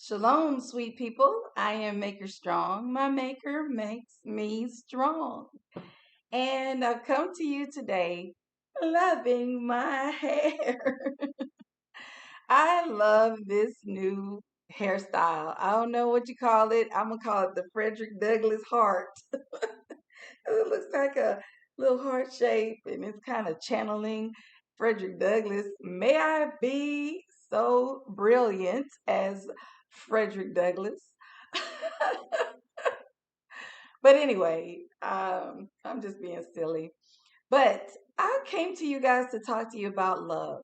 Shalom, sweet people. I am Maker Strong. My Maker makes me strong. And I've come to you today loving my hair. I love this new hairstyle. I don't know what you call it. I'm going to call it the Frederick Douglass heart. It looks like a little heart shape and it's kind of channeling Frederick Douglass. May I be so brilliant as Frederick Douglass. But anyway, I'm just being silly. But I came to you guys to talk to you about love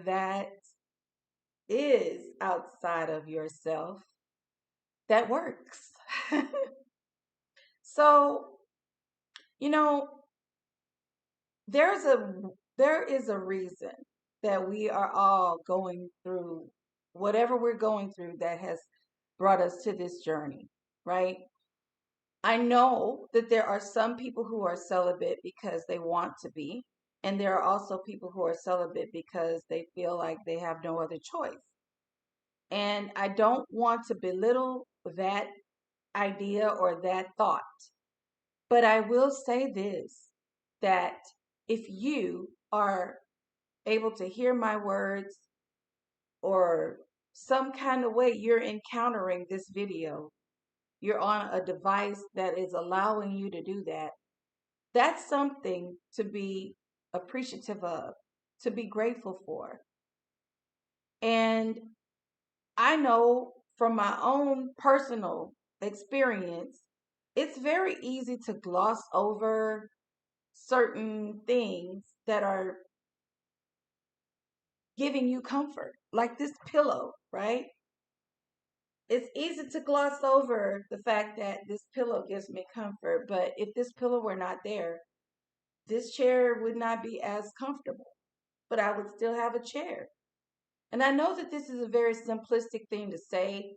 that is outside of yourself that works. So, you know, there's a there is a reason that we are all going through whatever we're going through that has brought us to this journey, right? I know that there are some people who are celibate because they want to be, and there are also people who are celibate because they feel like they have no other choice. And I don't want to belittle that idea or that thought, but I will say this, that if you are able to hear my words or some kind of way you're encountering this video, you're on a device that is allowing you to do that, that's something to be appreciative of, to be grateful for. And I know from my own personal experience, it's very easy to gloss over certain things that are giving you comfort, like this pillow, right? It's easy to gloss over the fact that this pillow gives me comfort, but if this pillow were not there, this chair would not be as comfortable, but I would still have a chair. And I know that this is a very simplistic thing to say,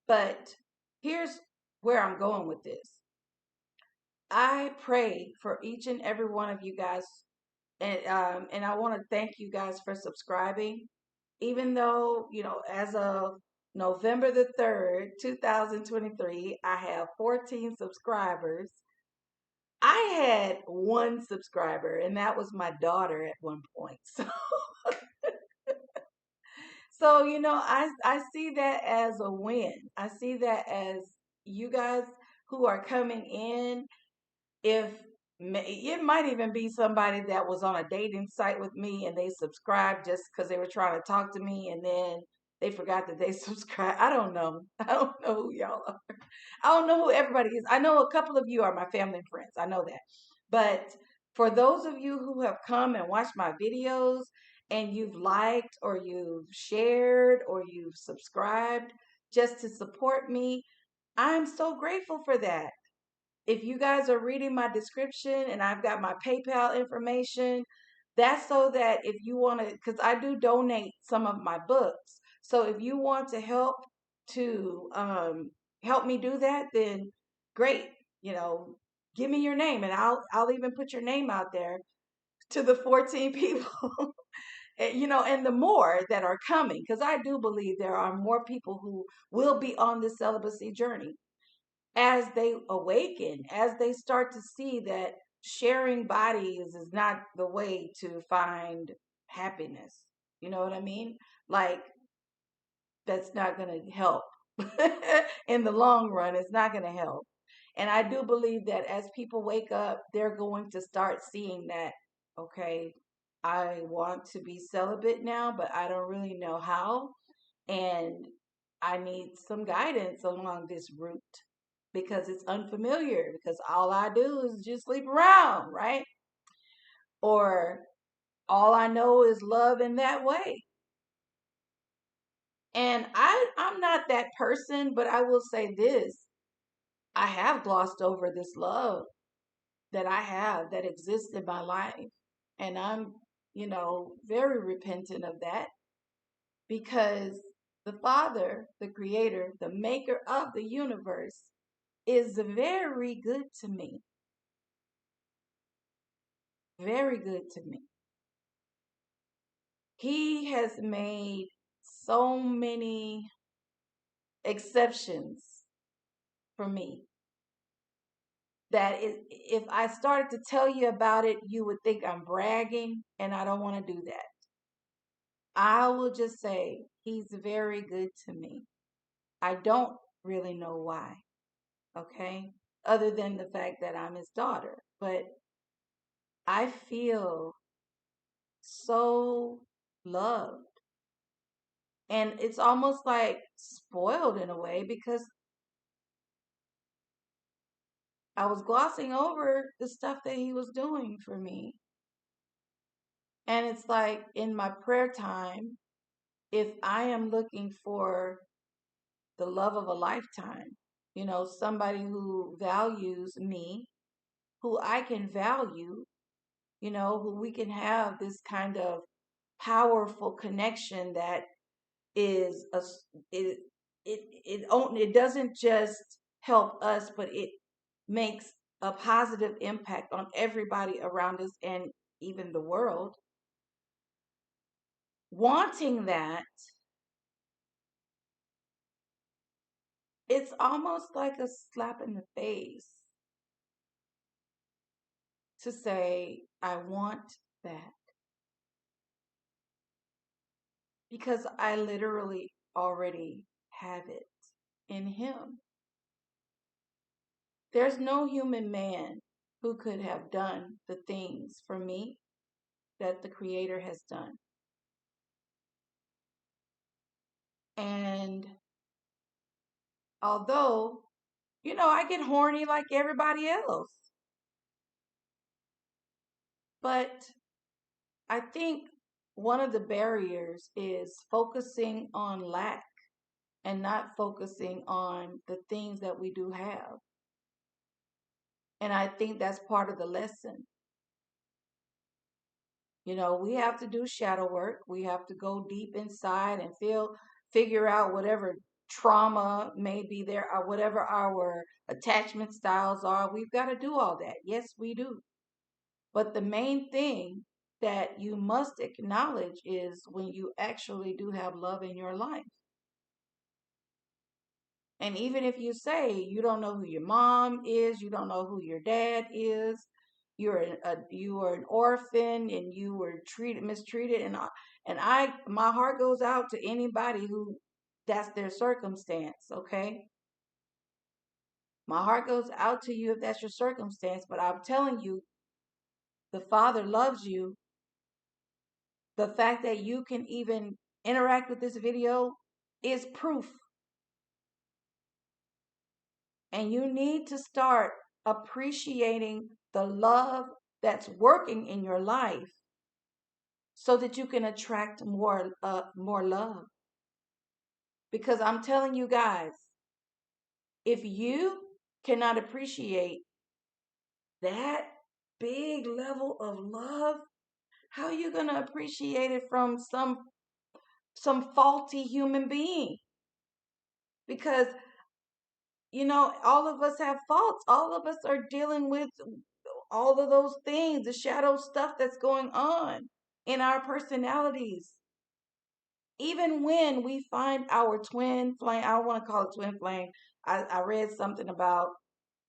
but here's where I'm going with this. I pray for each and every one of you guys, and I want to thank you guys for subscribing. Even though, as of November the 3rd, 2023, I have 14 subscribers. I had one subscriber, and that was my daughter at one point. I see that as a win. I see that as you guys who are coming in. If it might even be somebody that was on a dating site with me and they subscribed just because they were trying to talk to me and then they forgot that they subscribed. I don't know. I don't know who y'all are. I don't know who everybody is. I know a couple of you are my family and friends. I know that. But for those of you who have come and watched my videos and you've liked or you've shared or you've subscribed just to support me, I'm so grateful for that. If you guys are reading my description and I've got my PayPal information, that's so that if you want to, because I do donate some of my books. So if you want to help me do that, then great. You know, give me your name and I'll even put your name out there to the 14 people. And the more that are coming, because I do believe there are more people who will be on this celibacy journey as they awaken, as they start to see that sharing bodies is not the way to find happiness. You know what I mean? Like, that's not going to help. In the long run, it's not going to help. And I do believe that as people wake up, they're going to start seeing that, okay, I want to be celibate now, but I don't really know how. And I need some guidance along this route because it's unfamiliar, because all I do is just sleep around, right? Or all I know is love in that way. And I'm not that person, but I will say this. I have glossed over this love that I have that exists in my life. And I'm, very repentant of that because the Father, the Creator, the Maker of the universe is very good to me. Very good to me. He has made so many exceptions for me that if I started to tell you about it, you would think I'm bragging, and I don't want to do that. I will just say he's very good to me. I don't really know why, okay? Other than the fact that I'm his daughter. But I feel so loved. And it's almost like spoiled in a way because I was glossing over the stuff that he was doing for me. And it's like in my prayer time, if I am looking for the love of a lifetime, somebody who values me, who I can value, who we can have this kind of powerful connection that is it it doesn't just help us, but it makes a positive impact on everybody around us and even the world. Wanting that, it's almost like a slap in the face to say, I want that because I literally already have it in him. There's no human man who could have done the things for me that the Creator has done. And although, I get horny like everybody else, but I think one of the barriers is focusing on lack and not focusing on the things that we do have. And I think that's part of the lesson. We have to do shadow work. We have to go deep inside and figure out whatever trauma may be there or whatever our attachment styles are. We've got to do all that. Yes, we do. But the main thing that you must acknowledge is when you actually do have love in your life. And even if you say you don't know who your mom is, you don't know who your dad is, you are an orphan and you were mistreated, and my heart goes out to anybody who that's their circumstance. Okay, my heart goes out to you if that's your circumstance. But I'm telling you, the Father loves you. The fact that you can even interact with this video is proof. And you need to start appreciating the love that's working in your life so that you can attract more love. Because I'm telling you guys, if you cannot appreciate that big level of love, how are you going to appreciate it from some faulty human being? Because all of us have faults. All of us are dealing with all of those things, the shadow stuff that's going on in our personalities. Even when we find our twin flame, I don't want to call it twin flame. I read something about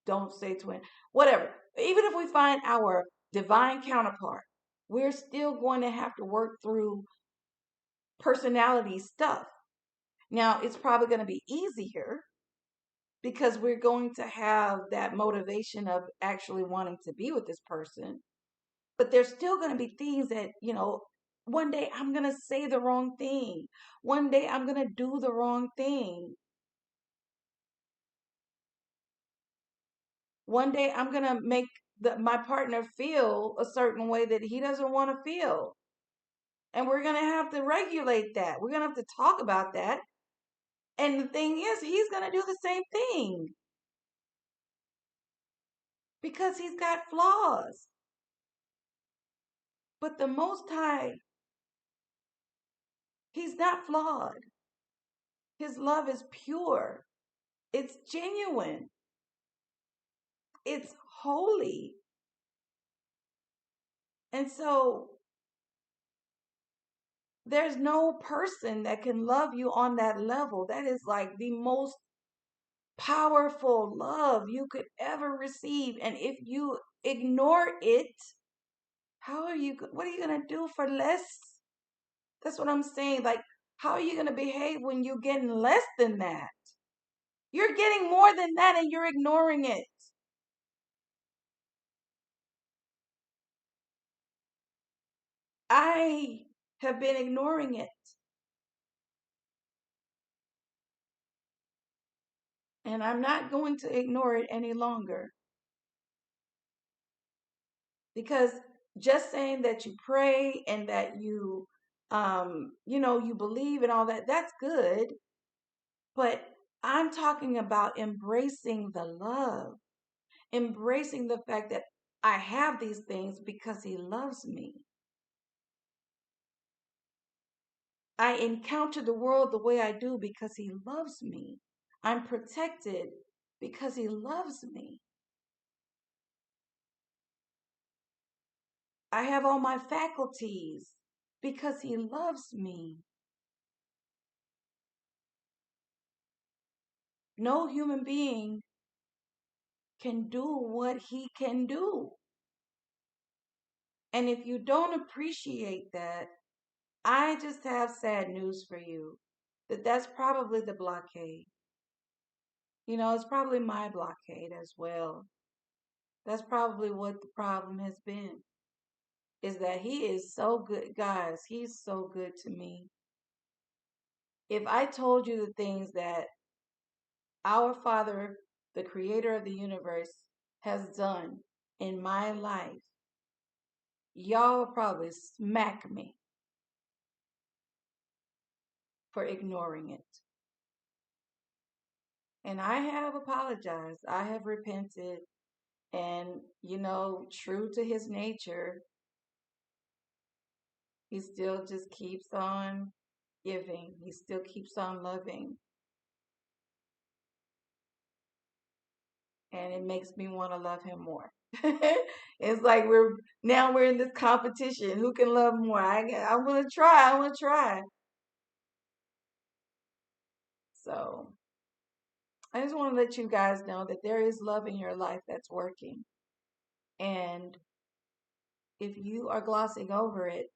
don't say twin, whatever. Even if we find our divine counterpart, we're still going to have to work through personality stuff. Now, it's probably going to be easier because we're going to have that motivation of actually wanting to be with this person. But there's still going to be things that, one day I'm going to say the wrong thing. One day I'm going to do the wrong thing. One day I'm going to make my partner feel a certain way that he doesn't want to feel. And we're going to have to regulate that. We're going to have to talk about that. And the thing is, he's going to do the same thing because he's got flaws. But the Most High, he's not flawed. His love is pure. It's genuine. It's holy. And so There's no person that can love you on that level. That is like the most powerful love you could ever receive. And if you ignore it, what are you going to do for less? That's what I'm saying. Like, how are you going to behave when you're getting less than that? You're getting more than that and you're ignoring it. I have been ignoring it. And I'm not going to ignore it any longer. Because just saying that you pray and that you believe and all that, that's good. But I'm talking about embracing the love, embracing the fact that I have these things because he loves me. I encounter the world the way I do because he loves me. I'm protected because he loves me. I have all my faculties because he loves me. No human being can do what he can do. And if you don't appreciate that, I just have sad news for you that's probably the blockade. It's probably my blockade as well. That's probably what the problem has been. Is that he is so good, guys. He's so good to me. If I told you the things that our Father, the creator of the universe, has done in my life, y'all would probably smack me for ignoring it. And I have apologized. I have repented. And, true to his nature, he still just keeps on giving. He still keeps on loving. And it makes me want to love him more. It's like we're in this competition. Who can love more? I'm gonna try. I want to try. So I just want to let you guys know that there is love in your life that's working. And if you are glossing over it,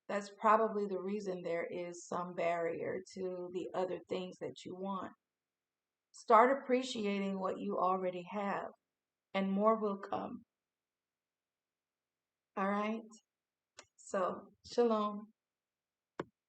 that's probably the reason there is some barrier to the other things that you want. Start appreciating what you already have, and more will come. All right? So, shalom.